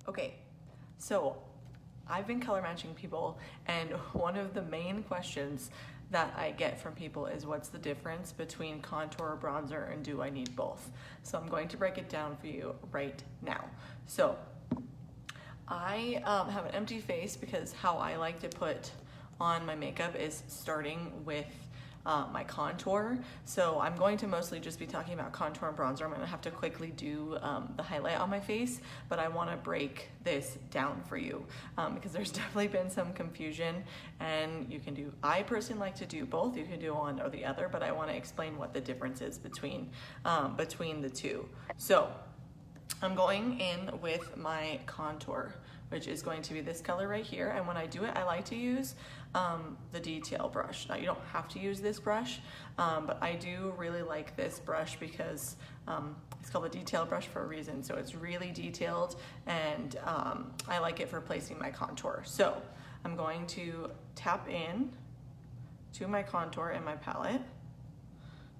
Okay, so I've been color matching people, and one of the main questions that I get from people is what's the difference between contour, bronzer, and do I need both? So I'm going to break it down for you right now. So I have an empty face because how I like to put on my makeup is starting with my contour. So I'm going to mostly just be talking about contour and bronzer. I'm gonna have to quickly do the highlight on my face, but I wanna break this down for you because there's definitely been some confusion, and you can do, I personally like to do both. You can do one or the other, but I wanna explain what the difference is between the two. So I'm going in with my contour, which is going to be this color right here. And when I do it, I like to use the detail brush. Now you don't have to use this brush, but I do really like this brush because it's called a detail brush for a reason. So it's really detailed, and I like it for placing my contour. So I'm going to tap in to my contour in my palette.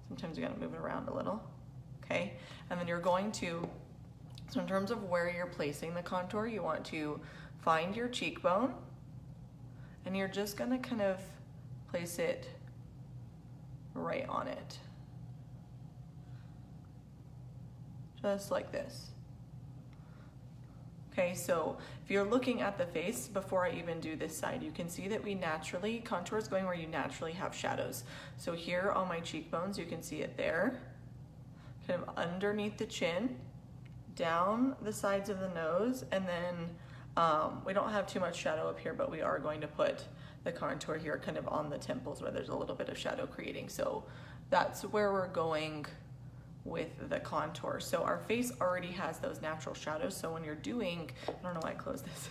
Sometimes you gotta move it around a little, okay? And then you're going to, so in terms of where you're placing the contour, you want to find your cheekbone, and you're just gonna kind of place it right on it. Just like this. Okay, so if you're looking at the face before I even do this side, you can see that we naturally, contour is going where you naturally have shadows. So here on my cheekbones, you can see it there, kind of underneath the chin, down the sides of the nose, and then we don't have too much shadow up here, but we are going to put the contour here kind of on the temples where there's a little bit of shadow creating. So that's where we're going with the contour. So our face already has those natural shadows. So when you're doing, I don't know why I closed this,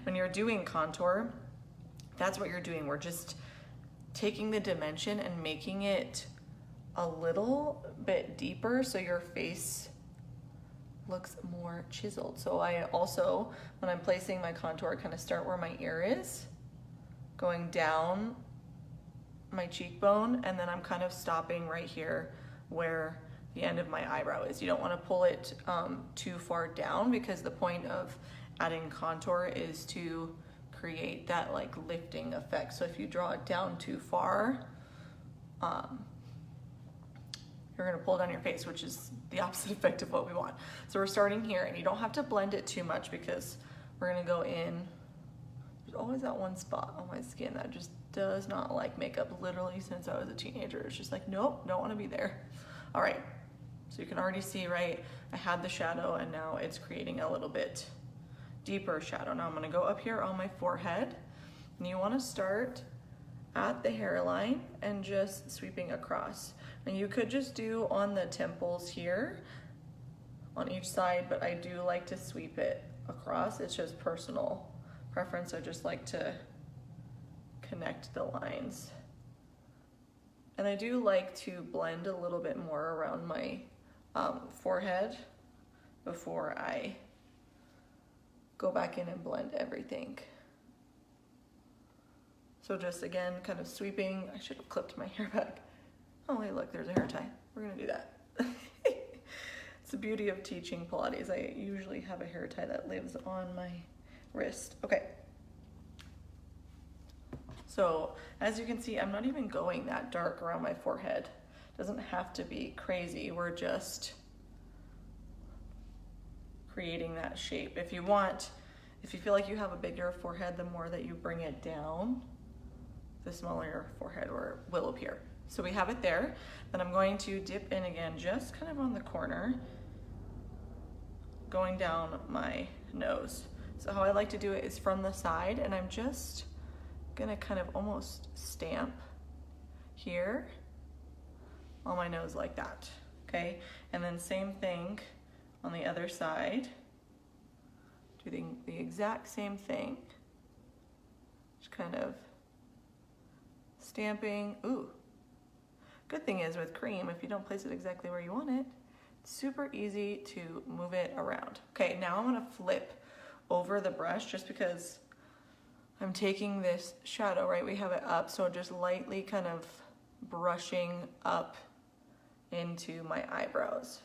when you're doing contour, that's what you're doing. We're just taking the dimension and making it a little bit deeper so your face looks more chiseled. So I also, when I'm placing my contour, kind of start where my ear is, going down my cheekbone, and then I'm kind of stopping right here where the end of my eyebrow is. You don't want to pull it too far down, because the point of adding contour is to create that like lifting effect. So if you draw it down too far, you're gonna pull down your face, which is the opposite effect of what we want. So we're starting here, and you don't have to blend it too much because we're gonna go in. There's always that one spot on my skin that just does not like makeup. Literally since I was a teenager, it's just like, nope, don't wanna be there. All right, so you can already see, right? I had the shadow, and now it's creating a little bit deeper shadow. Now I'm gonna go up here on my forehead, and you wanna start at the hairline and just sweeping across. And you could just do on the temples here on each side, but I do like to sweep it across. It's just personal preference. I just like to connect the lines. And I do like to blend a little bit more around my forehead before I go back in and blend everything. So just again, kind of sweeping. I should have clipped my hair back. Oh, hey, look, there's a hair tie. We're gonna do that. It's the beauty of teaching Pilates. I usually have a hair tie that lives on my wrist. Okay. So as you can see, I'm not even going that dark around my forehead. It doesn't have to be crazy. We're just creating that shape. If you want, if you feel like you have a bigger forehead, the more that you bring it down, the smaller your forehead will appear. So we have it there. Then I'm going to dip in again, just kind of on the corner, going down my nose. So how I like to do it is from the side, and I'm just gonna kind of almost stamp here on my nose like that, okay? And then same thing on the other side, doing the exact same thing, just kind of stamping. Ooh. Good thing is with cream, if you don't place it exactly where you want it, it's super easy to move it around. Okay, now I'm gonna flip over the brush just because I'm taking this shadow, right? We have it up, so just lightly kind of brushing up into my eyebrows.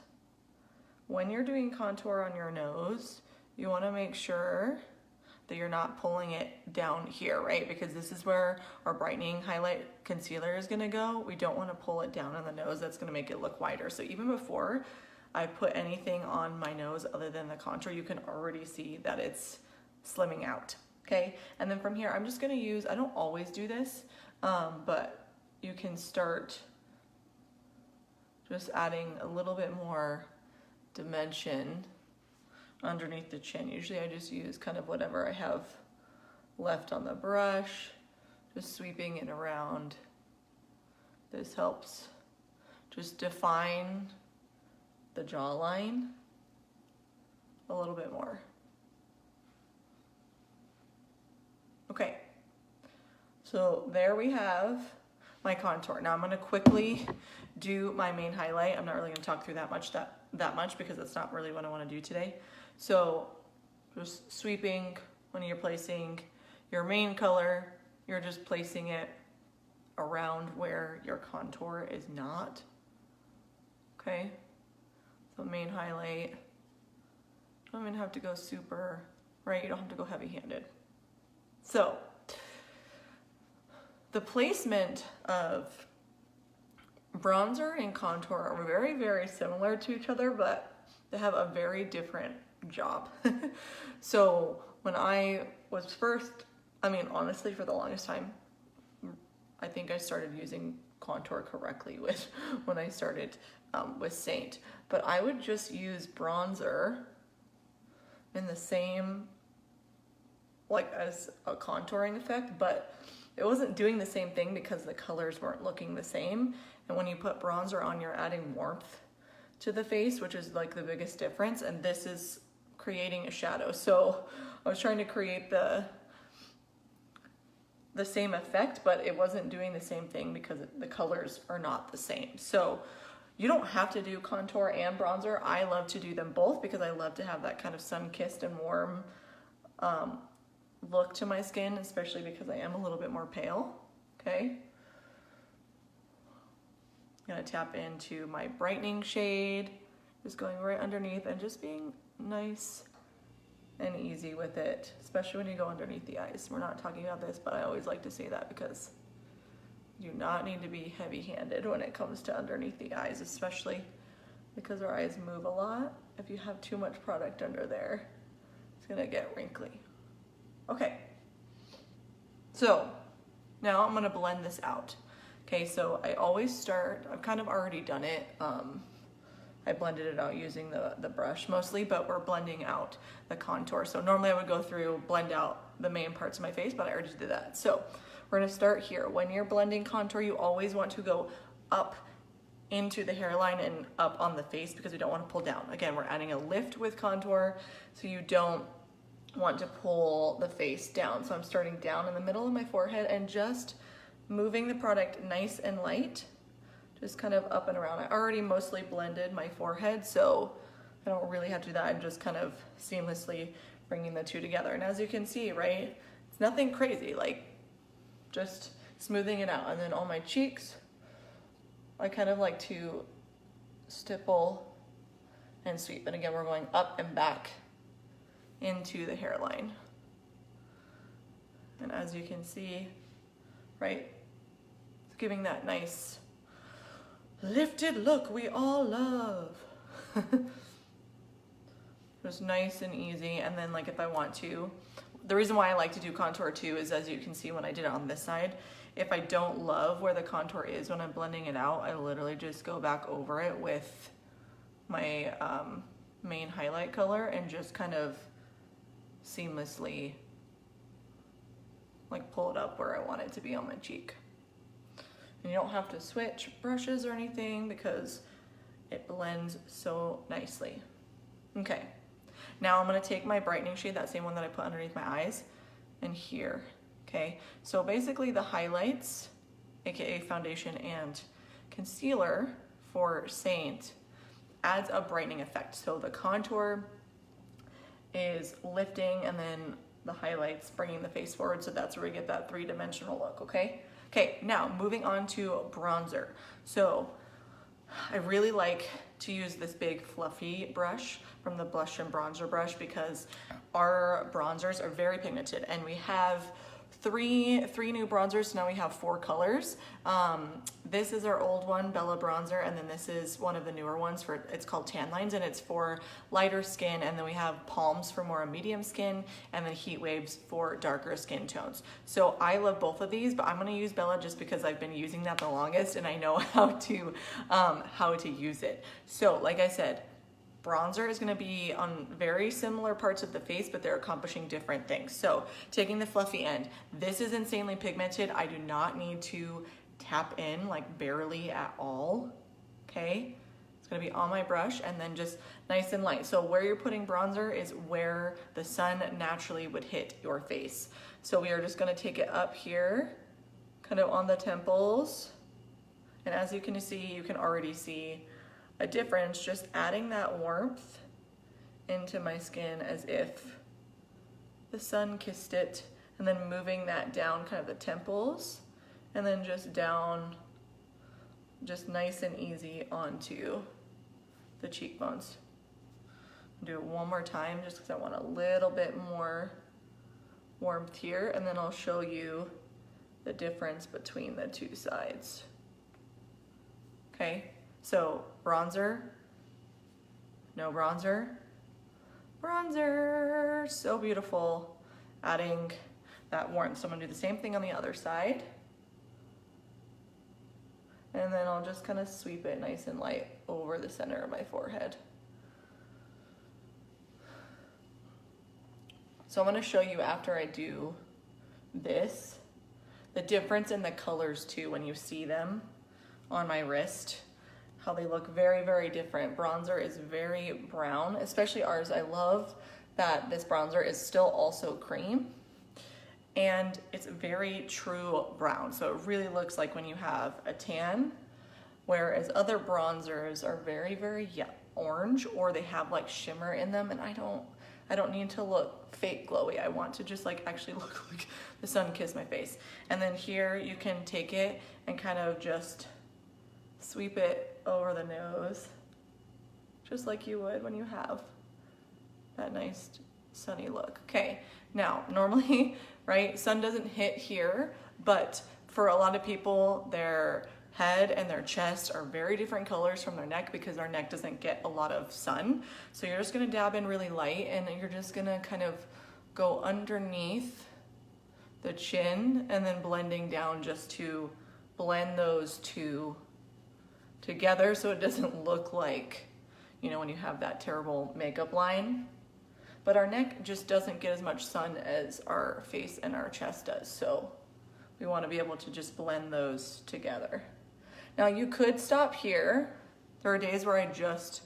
When you're doing contour on your nose, you wanna make sure that you're not pulling it down here, right? Because this is where our brightening highlight concealer is gonna go. We don't wanna pull it down on the nose. That's gonna make it look wider. So even before I put anything on my nose other than the contour, you can already see that it's slimming out, okay? And then from here, I'm just gonna use, I don't always do this, but you can start just adding a little bit more dimension underneath the chin. Usually I just use kind of whatever I have left on the brush, just sweeping it around. This helps just define the jawline a little bit more. Okay, so there we have my contour. Now I'm gonna quickly do my main highlight. I'm not really gonna talk through that much because that's not really what I wanna do today. So just sweeping when you're placing your main color, you're just placing it around where your contour is not. Okay, so main highlight. You don't even have to go super, right? You don't have to go heavy-handed. So the placement of bronzer and contour are very, very similar to each other, but they have a very different job. So when I was first, I mean, honestly, for the longest time, I think I started using contour correctly with when I started with Saint, but I would just use bronzer in the same, like as a contouring effect, but it wasn't doing the same thing because the colors weren't looking the same. And when you put bronzer on, you're adding warmth to the face, which is like the biggest difference, and this is creating a shadow. So I was trying to create the same effect, but it wasn't doing the same thing because the colors are not the same. So you don't have to do contour and bronzer. I love to do them both because I love to have that kind of sun-kissed and warm look to my skin, especially because I am a little bit more pale, okay? I'm gonna tap into my brightening shade, just going right underneath and just being nice and easy with it, especially when you go underneath the eyes. We're not talking about this, but I always like to say that because you do not need to be heavy-handed when it comes to underneath the eyes, especially because our eyes move a lot. If you have too much product under there, it's gonna get wrinkly. Okay, so now I'm gonna blend this out. Okay, so I always start, I've kind of already done it. I blended it out using the brush mostly, but we're blending out the contour. So normally I would go through, blend out the main parts of my face, but I already did that. So we're gonna start here. When you're blending contour, you always want to go up into the hairline and up on the face because we don't want to pull down. Again, we're adding a lift with contour, so you don't want to pull the face down. So I'm starting down in the middle of my forehead and just moving the product nice and light, just kind of up and around. I already mostly blended my forehead, so I don't really have to do that. I'm just kind of seamlessly bringing the two together. And as you can see, right, it's nothing crazy, like just smoothing it out. And then on my cheeks, I kind of like to stipple and sweep. And again, we're going up and back into the hairline. And as you can see, right, it's giving that nice lifted look we all love. Just nice and easy. And then like if I want to, the reason why I like to do contour too is, as you can see when I did it on this side, if I don't love where the contour is when I'm blending it out, I literally just go back over it with my main highlight color and just kind of seamlessly like pull it up where I want it to be on my cheek. And you don't have to switch brushes or anything because it blends so nicely. Okay, now I'm gonna take my brightening shade, that same one that I put underneath my eyes, and here, okay? So basically the highlights, AKA foundation and concealer for Saint, adds a brightening effect. So the contour is lifting and then the highlights bringing the face forward, so that's where we get that three-dimensional look, okay? Okay, now moving on to bronzer. So I really like to use this big fluffy brush, from the blush and bronzer brush because our bronzers are very pigmented, and we have three new bronzers. Now we have 4 colors. This is our old one, Bella Bronzer, and then this is one of the newer ones it's called Tan Lines, and it's for lighter skin. And then we have Palms for more medium skin, and then Heat Waves for darker skin tones. So I love both of these, but I'm gonna use Bella just because I've been using that the longest and I know how to use it. So like I said, bronzer is going to be on very similar parts of the face, but they're accomplishing different things. So taking the fluffy end, this is insanely pigmented. I do not need to tap in, like barely at all. Okay, it's going to be on my brush and then just nice and light. So where you're putting bronzer is where the sun naturally would hit your face. So we are just going to take it up here, kind of on the temples. And as you can see, you can already see a difference just adding that warmth into my skin as if the sun kissed it, and then moving that down kind of the temples, and then just down, just nice and easy onto the cheekbones. I'll do it one more time just because I want a little bit more warmth here, and then I'll show you the difference between the two sides. Okay. So bronzer, no bronzer, bronzer, so beautiful, adding that warmth. So I'm gonna do the same thing on the other side. And then I'll just kind of sweep it nice and light over the center of my forehead. So I'm gonna show you after I do this, the difference in the colors too when you see them on my wrist. How they look very, very different. Bronzer is very brown, especially ours. I love that this bronzer is still also cream, and it's very true brown. So it really looks like when you have a tan, whereas other bronzers are very, very orange, or they have like shimmer in them, and I don't need to look fake glowy. I want to just like actually look like the sun kissed my face. And then here you can take it and kind of just sweep it over the nose, just like you would when you have that nice sunny look. Okay, now normally, right, sun doesn't hit here, but for a lot of people, their head and their chest are very different colors from their neck because our neck doesn't get a lot of sun. So you're just gonna dab in really light, and you're just gonna kind of go underneath the chin and then blending down just to blend those two together so it doesn't look like, you know, when you have that terrible makeup line. But our neck just doesn't get as much sun as our face and our chest does, so we want to be able to just blend those together. Now you could stop here. There are days where I just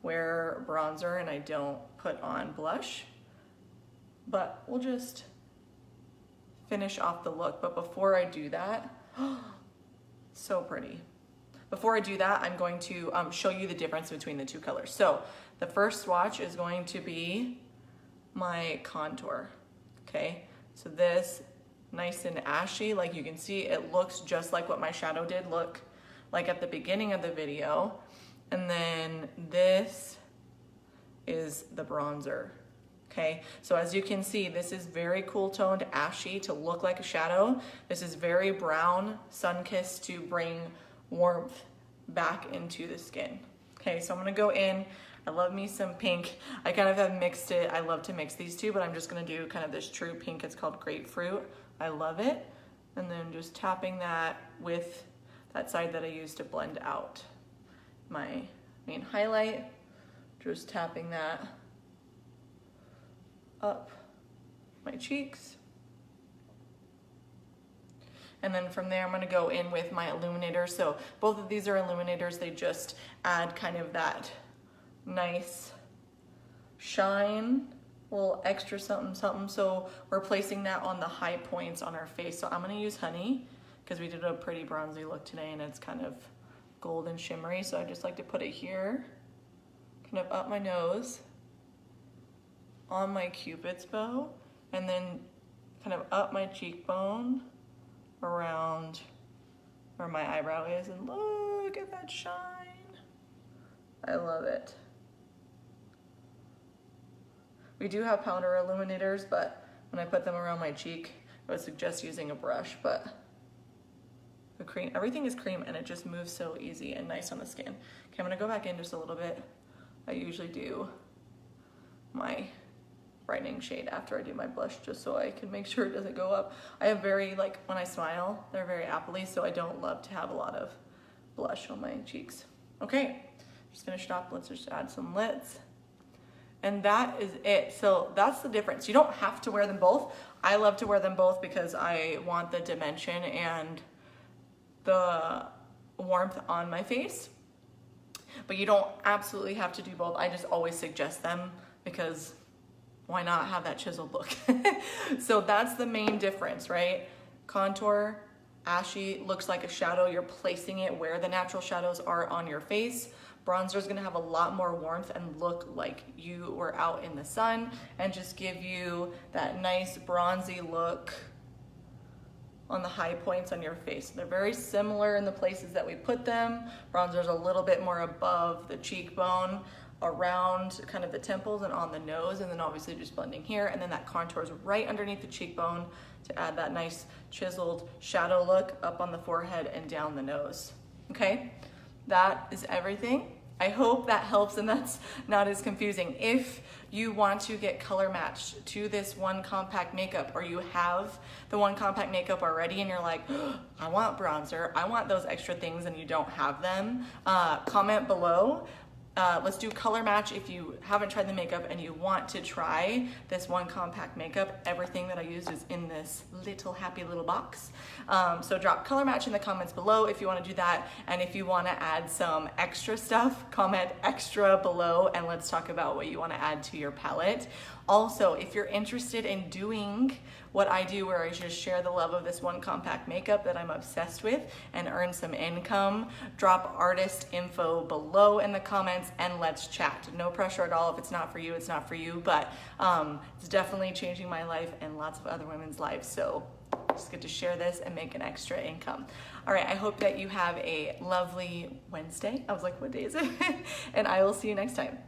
wear bronzer and I don't put on blush, but we'll just finish off the look. But before I do that, so pretty. Before I do that, I'm going to show you the difference between the two colors. So the first swatch is going to be my contour, okay? So this, nice and ashy, like you can see, it looks just like what my shadow did look like at the beginning of the video. And then this is the bronzer, okay? So as you can see, this is very cool toned ashy to look like a shadow. This is very brown, sun-kissed to bring warmth back into the skin. Okay, so I'm gonna go in. I love me some pink. I kind of have mixed it. I love to mix these two, but I'm just gonna do kind of this true pink. It's called Grapefruit. I love it. And then just tapping that with that side that I used to blend out my main highlight. Just tapping that up my cheeks. And then from there, I'm gonna go in with my illuminator. So both of these are illuminators. They just add kind of that nice shine, a little extra something, something. So we're placing that on the high points on our face. So I'm gonna use Honey because we did a pretty bronzy look today and it's kind of gold and shimmery. So I just like to put it here, kind of up my nose, on my Cupid's bow, and then kind of up my cheekbone, around where my eyebrow is, and look at that shine. I love it. We do have powder illuminators, but when I put them around my cheek, I would suggest using a brush, but the cream, everything is cream and it just moves so easy and nice on the skin. Okay, I'm gonna go back in just a little bit. I usually do my brightening shade after I do my blush just so I can make sure it doesn't go up. I have very, like, when I smile, they're very appley, so I don't love to have a lot of blush on my cheeks. Okay, just finished off. Let's just add some lids. And that is it. So that's the difference. You don't have to wear them both. I love to wear them both because I want the dimension and the warmth on my face. But you don't absolutely have to do both. I just always suggest them because why not have that chiseled look? So that's the main difference, right? Contour, ashy, looks like a shadow. You're placing it where the natural shadows are on your face. Bronzer is gonna have a lot more warmth and look like you were out in the sun and just give you that nice bronzy look on the high points on your face. They're very similar in the places that we put them. Bronzer's a little bit more above the cheekbone, around kind of the temples and on the nose, and then obviously just blending here, and then that contour is right underneath the cheekbone to add that nice chiseled shadow look up on the forehead and down the nose. Okay, that is everything. I hope that helps and that's not as confusing. If you want to get color matched to this one compact makeup, or you have the one compact makeup already and you're like, oh, I want bronzer, I want those extra things, and you don't have them, comment below. Let's do color match if you haven't tried the makeup and you want to try this one compact makeup. Everything that I used is in this little happy little box. So drop color match in the comments below if you want to do that. And if you want to add some extra stuff, comment extra below and let's talk about what you want to add to your palette. Also, if you're interested in doing what I do, where I just share the love of this one compact makeup that I'm obsessed with and earn some income, drop artist info below in the comments and let's chat. No pressure at all. If it's not for you, it's not for you, but it's definitely changing my life and lots of other women's lives. So just get to share this and make an extra income. All right, I hope that you have a lovely Wednesday. I was like, what day is it? And I will see you next time.